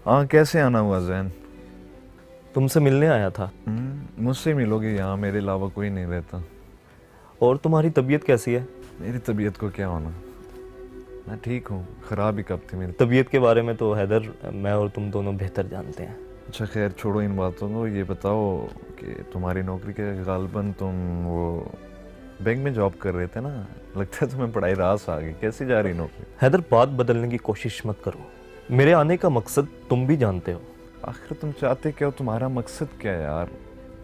हाँ, कैसे आना हुआ जैन? तुमसे मिलने आया था। मुझसे मिलोगे? यहाँ मेरे अलावा कोई नहीं रहता। और तुम्हारी तबीयत कैसी है? मेरी तबीयत को क्या होना, मैं ठीक हूँ। ख़राब ही कब थी मेरी। तबीयत के बारे में तो हैदर मैं और तुम दोनों बेहतर जानते हैं। अच्छा खैर, छोड़ो इन बातों को। ये बताओ कि तुम्हारी नौकरी के गालबन तुम वो बैंक में जॉब कर रहे थे ना, लगता है तुम्हें पढ़ाई रास आ गई। कैसी जा रही नौकरी? हैदर, बात बदलने की कोशिश मत करो। मेरे आने का मकसद तुम भी जानते हो। आखिर तुम चाहते क्या हो? तुम्हारा मकसद क्या है यार?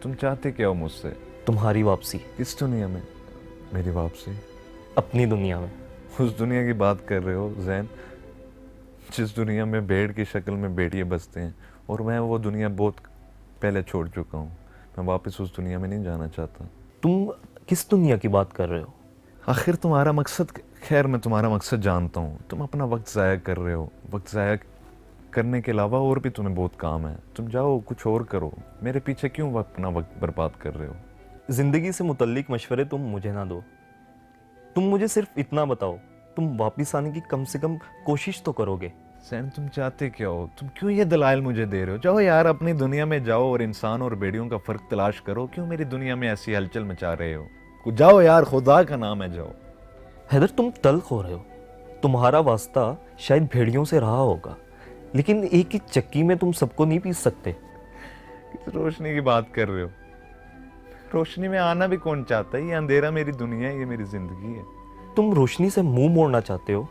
तुम चाहते क्या हो मुझसे? तुम्हारी वापसी किस दुनिया में? मेरी वापसी? अपनी दुनिया में। उस दुनिया की बात कर रहे हो जैन, जिस दुनिया में भेड़ की शक्ल में भेड़िए बसते हैं? और मैं वो दुनिया बहुत पहले छोड़ चुका हूँ। मैं वापस उस दुनिया में नहीं जाना चाहता। तुम किस दुनिया की बात कर रहे हो? आखिर तुम्हारा मकसद, खैर मैं तुम्हारा मकसद जानता हूँ। तुम अपना वक्त ज़ाया कर रहे हो। वक्त ज़ाया करने के अलावा और भी तुम्हें बहुत काम है। तुम जाओ कुछ और करो। मेरे पीछे क्यों अपना वक्त बर्बाद कर रहे हो? जिंदगी से मुतल्लिक मशवरे तुम मुझे ना दो। तुम मुझे सिर्फ इतना बताओ, तुम वापिस आने की कम से कम कोशिश तो करोगे? सैन, तुम चाहते क्या हो? तुम क्यों ये दलाइल मुझे दे रहे हो? जाओ यार अपनी दुनिया में जाओ और इंसान और भेड़ियों का फ़र्क तलाश करो। क्यों मेरी दुनिया में ऐसी हलचल मचा रहे हो? जाओ यार, खुदा का नाम है, जाओ। हैदर, तुम तल्ख हो रहे हो। तुम्हारा वास्ता शायद भेड़ियों से रहा होगा, लेकिन एक ही चक्की में तुम सबको नहीं पीस सकते। किस रोशनी की बात कर रहे हो? रोशनी में आना भी कौन चाहता है? ये अंधेरा मेरी दुनिया है, ये मेरी जिंदगी है। तुम रोशनी से मुंह मोड़ना चाहते हो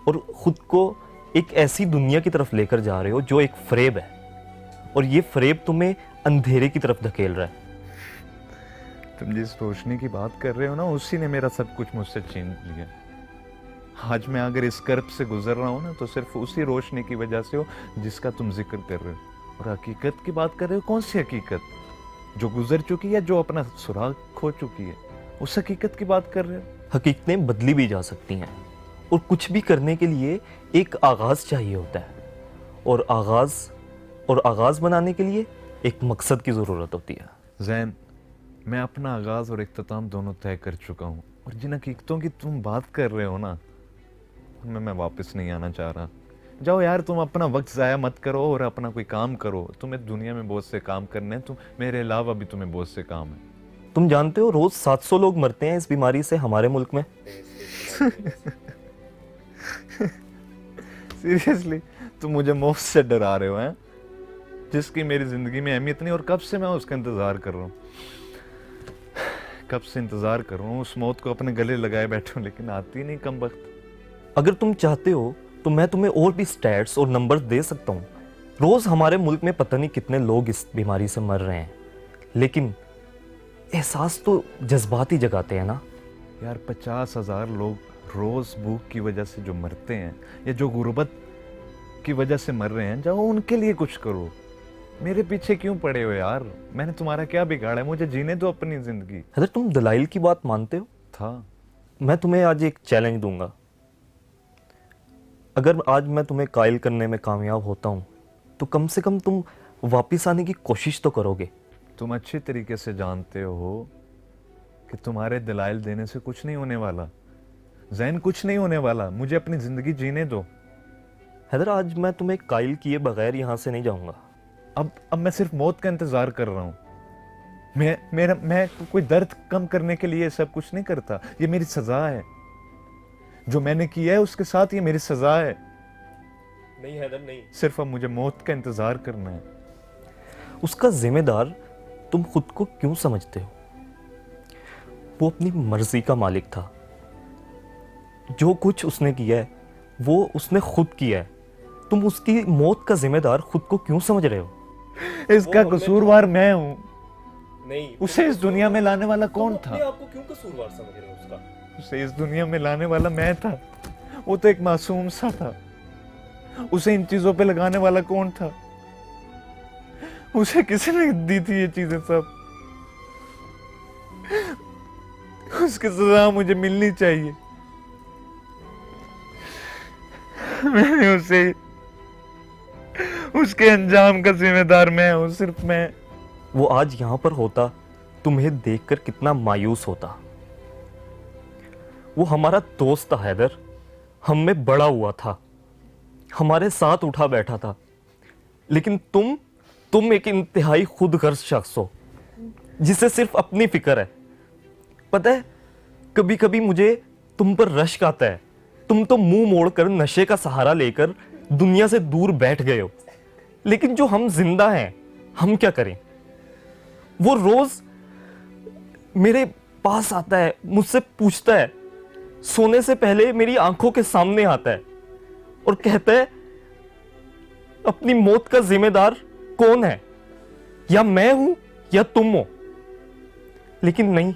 और खुद को एक ऐसी दुनिया की तरफ लेकर जा रहे हो जो एक फ्रेब है, और ये फ्रेब तुम्हें अंधेरे की तरफ धकेल रहा है। तुम जिस रोशनी की बात कर रहे हो ना, उसी ने मेरा सब कुछ मुझसे छीन लिया। आज मैं अगर इस कर्ब से गुजर रहा हूँ ना, तो सिर्फ उसी रोशनी की वजह से हो जिसका तुम जिक्र कर रहे हो। और हकीकत की बात कर रहे हो? कौन सी हकीकत? जो गुजर चुकी है, जो अपना सुराग खो चुकी है, उस हकीकत की बात कर रहे हो? हकीकतें बदली भी जा सकती हैं, और कुछ भी करने के लिए एक आगाज चाहिए होता है, और आगाज बनाने के लिए एक मकसद की जरूरत होती है। जैन, मैं अपना आगाज और इख्तिताम दोनों तय कर चुका हूँ। और जिन हकीकतों की तुम बात कर रहे हो ना, उनमें मैं वापस नहीं आना चाह रहा। जाओ यार, तुम अपना वक्त ज़ाया मत करो और अपना कोई काम करो। तुम्हें दुनिया में बहुत से काम करने हैं। तुम मेरे अलावा भी तुम्हें बहुत से काम है। तुम जानते हो रोज 700 लोग मरते हैं इस बीमारी से हमारे मुल्क में। सीरियसली? तुम मुझे मौत से डरा रहे हो हैं, जिसकी मेरी ज़िंदगी में अहमियत नहीं। और कब से मैं उसका इंतज़ार कर रहा हूँ, कब से इंतज़ार कर रहा हूँ। उस मौत को अपने गले लगाए बैठे हूँ, लेकिन आती नहीं कम वक्त। अगर तुम चाहते हो तो मैं तुम्हें और भी स्टैट्स और नंबर्स दे सकता हूँ। रोज हमारे मुल्क में पता नहीं कितने लोग इस बीमारी से मर रहे हैं, लेकिन एहसास तो जज्बात ही जगाते हैं ना। यार, 50,000 लोग रोज़ भूख की वजह से जो मरते हैं, या जो गुर्बत की वजह से मर रहे हैं, जाओ उनके लिए कुछ करो। मेरे पीछे क्यों पड़े हो यार? मैंने तुम्हारा क्या बिगाड़ा है? मुझे जीने दो अपनी जिंदगी। अगर तुम दलाइल की बात मानते हो, था। मैं तुम्हें आज एक चैलेंज दूंगा। अगर आज मैं तुम्हें कायल करने में कामयाब होता हूं, तो कम से कम तुम वापिस आने की कोशिश तो करोगे। तुम अच्छी तरीके से जानते हो कि तुम्हारे दलाइल देने से कुछ नहीं होने वाला। जैन, कुछ नहीं होने वाला। मुझे अपनी जिंदगी जीने दो। हैदर, आज मैं तुम्हें कायल किए बगैर यहां से नहीं जाऊंगा। अब मैं सिर्फ मौत का इंतजार कर रहा हूँ। मैं कोई दर्द कम करने के लिए सब कुछ नहीं करता। ये मेरी सजा है। जो मैंने किया है उसके साथ ये मेरी सजा है। नहीं हैदर, नहीं। सिर्फ अब मुझे मौत का इंतजार करना है। उसका जिम्मेदार तुम खुद को क्यों समझते हो? वो अपनी मर्जी का मालिक था। जो कुछ उसने किया है वो उसने खुद किया है। तुम उसकी मौत का जिम्मेदार खुद को क्यों समझ रहे हो? इसका कसूरवार मैं हूँ। नहीं, उसे इस दुनिया में लाने वाला कौन था? आपको क्यों कसूरवार समझ रहे हो उसका? उसे इस दुनिया में लाने वाला मैं था। वो तो एक मासूम सा था। उसे इन चीजों पे लगाने वाला कौन था? उसे किसने दी थी ये चीजें सब? उसकी सजा मुझे मिलनी चाहिए। मैंने उसे, उसके अंजाम का जिम्मेदार मैं हूं, सिर्फ मैं। वो आज यहां पर होता, तुम्हें देखकर कितना मायूस होता। वो हमारा दोस्त था हैदर, हम में बड़ा हुआ था, हमारे साथ उठा बैठा था, लेकिन तुम एक इंतहाई खुदगर्ज शख्स हो जिसे सिर्फ अपनी फिक्र है। पता है, कभी कभी मुझे तुम पर रश्क आता है। तुम तो मुंह मोड़कर नशे का सहारा लेकर दुनिया से दूर बैठ गए हो, लेकिन जो हम जिंदा हैं, हम क्या करें? वो रोज मेरे पास आता है, मुझसे पूछता है, सोने से पहले मेरी आंखों के सामने आता है और कहता है अपनी मौत का जिम्मेदार कौन है, या मैं हूं या तुम हो। लेकिन नहीं,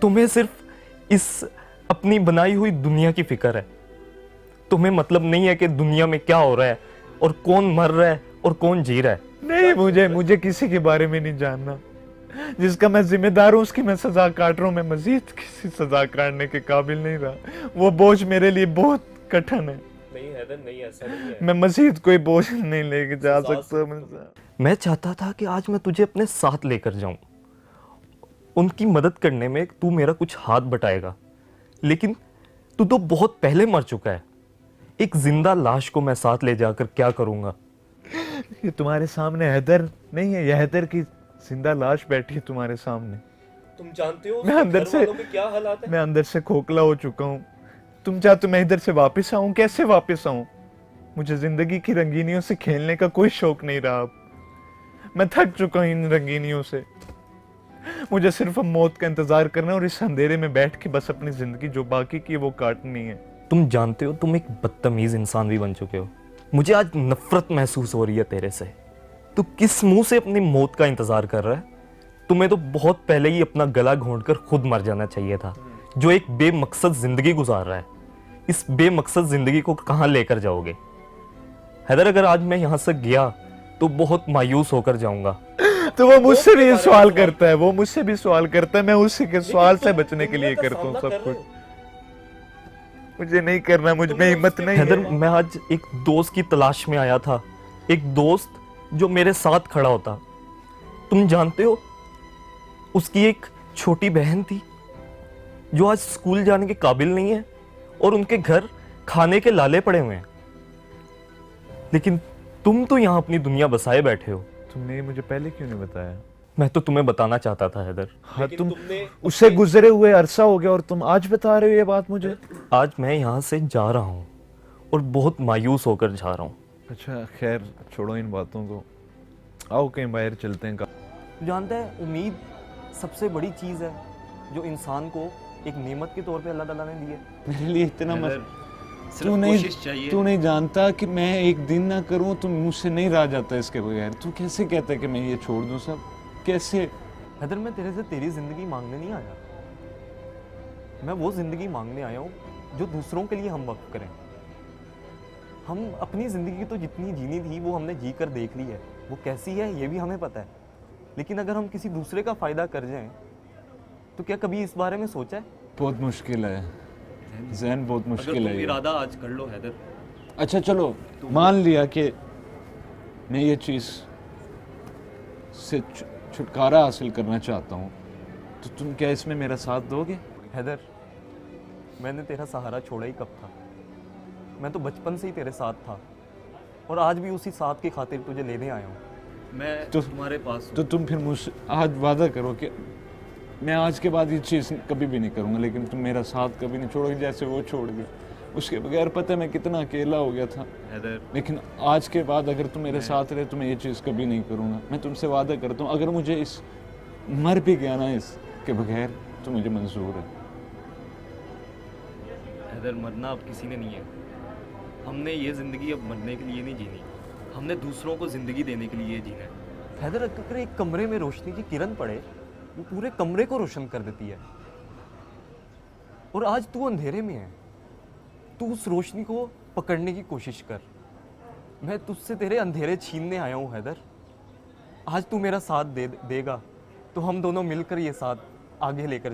तुम्हें सिर्फ इस अपनी बनाई हुई दुनिया की फिक्र है। तुम्हें मतलब नहीं है कि दुनिया में क्या हो रहा है और कौन मर रहा है और कौन जी रहा है। नहीं, मुझे किसी के बारे में नहीं जानना। जिसका मैं जिम्मेदार हूँ उसकी मैं सजा काट रहा हूँ। मैं मजीद किसी सजा काटने के काबिल नहीं रहा। वो बोझ मेरे लिए बहुत कठिन है। नहीं हैदर, नहीं, ऐसा नहीं है। मैं मजीद कोई बोझ नहीं लेके जा सकता। मैं चाहता था कि आज मैं तुझे अपने साथ लेकर जाऊं। उनकी मदद करने में तू मेरा कुछ हाथ बटाएगा, लेकिन तू तो बहुत पहले मर चुका है। एक जिंदा लाश को मैं साथ ले जाकर क्या करूंगा? ये तुम्हारे सामने हैदर नहीं है, ये हैदर की जिंदा लाश बैठी है तुम्हारे सामने। तुम जानते हो मैं अंदर से क्या हालात है? मैं अंदर से खोखला हो चुका हूँ। तुम चाहते मैं इधर से वापस आऊं? कैसे वापस आऊं? मुझे जिंदगी की रंगीनियों से खेलने का कोई शौक नहीं रहा। अब मैं थक चुका हूं इन रंगीनियों से। मुझे सिर्फ अब मौत का इंतजार करना है और इस अंधेरे में बैठ के बस अपनी जिंदगी जो बाकी की है वो काटनी है। तुम जानते हो तुम एक बदतमीज इंसान भी बन चुके हो। मुझे आज नफरत महसूस हो रही है तेरे से। तू किस मुंह से अपनी मौत का इंतजार कर रहा है? तुम्हें तो बहुत पहले ही अपना गला घोंटकर खुद मर जाना चाहिए था। जो एक बेमकसद जिंदगी गुजार रहा है, इस बेमकसद जिंदगी को कहां लेकर जाओगे? हैदर, अगर आज मैं यहां से गया तो बहुत मायूस होकर जाऊंगा। तो वो मुझसे भी सवाल करता है, वो मुझसे भी सवाल करता है। मैं उसी के सवाल से बचने के लिए करता हूँ सब कुछ। मुझे नहीं करना, मुझ में हिम्मत नहीं है। हैदर, मैं आज एक दोस्त की तलाश में आया था, एक दोस्त जो मेरे साथ खड़ा होता। तुम जानते हो, उसकी एक छोटी बहन थी जो आज स्कूल जाने के काबिल नहीं है और उनके घर खाने के लाले पड़े हुए हैं। लेकिन तुम तो यहां अपनी दुनिया बसाए बैठे हो। तुमने मुझे पहले क्यों नहीं बताया? मैं तो तुम्हें बताना चाहता था हैदर। हाँ, तुम उससे गुजरे हुए अरसा हो गया और तुम आज बता रहे हो ये बात मुझे? आज मैं यहाँ से जा रहा हूँ और बहुत मायूस होकर जा रहा हूँ। अच्छा खैर, छोड़ो इन बातों को। आओ कहीं बाहर चलते हैं। जानता है, उम्मीद सबसे बड़ी चीज़ है जो इंसान को एक नेमत के तौर पे अल्लाह ताला ने दी है। मेरे लिए इतना मत तू नहीं जानता कि मैं एक दिन ना करूं तो मुझसे नहीं रहा जाता इसके बगैर। तू कैसे कहता है कि मैं ये छोड़ दूं सब? कैसे? हैदर, मैं तेरे से तेरी जिंदगी मांगने नहीं आया। मैं वो जिंदगी मांगने आया हूँ जो दूसरों के लिए हम वक्त करें। हम अपनी जिंदगी तो जितनी जीनी थी वो हमने जी कर देख ली है। वो कैसी है ये भी हमें पता है, लेकिन अगर हम किसी दूसरे का फायदा कर जाएं तो क्या कभी इस बारे में सोचा है? बहुत मुश्किल है ज़हन, बहुत मुश्किल है। इरादा आज कर लो हैदर। अच्छा चलो, मान लिया कि मैं ये चीज़ से छुटकारा हासिल करना चाहता हूँ, तो तुम क्या इसमें मेरा साथ दोगे? हैदर, मैंने तेरा सहारा छोड़ा ही कब था? मैं तो बचपन से ही तेरे साथ था और आज भी उसी साथ की खातिर तुझे लेने आया हूँ। मैं तो तुम्हारे पास हूँ। तो तुम फिर मुझसे आज वादा करो कि मैं आज के बाद ये चीज़ कभी भी नहीं करूँगा, लेकिन तुम मेरा साथ कभी नहीं छोड़ोगे जैसे वो छोड़ गया। उसके बगैर पता है मैं कितना अकेला हो गया था। लेकिन आज के बाद अगर तुम मेरे साथ रहे तो मैं ये चीज़ कभी नहीं करूँगा। मैं तुमसे वादा करता हूँ, अगर मुझे इस मर भी गया ना इसके बगैर तो मुझे मंजूर है। हैदर, मरना अब किसी ने नहीं है। हमने ये ज़िंदगी अब मरने के लिए नहीं जीनी, हमने दूसरों को ज़िंदगी देने के लिए जीना है। हैदर, अगर एक कमरे में रोशनी की किरण पड़े वो पूरे कमरे को रोशन कर देती है, और आज तू अंधेरे में है। तू उस रोशनी को पकड़ने की कोशिश कर। मैं तुझसे तेरे अंधेरे छीनने आया हूँ हैदर। आज तू मेरा साथ देगा तो हम दोनों मिलकर ये साथ आगे लेकर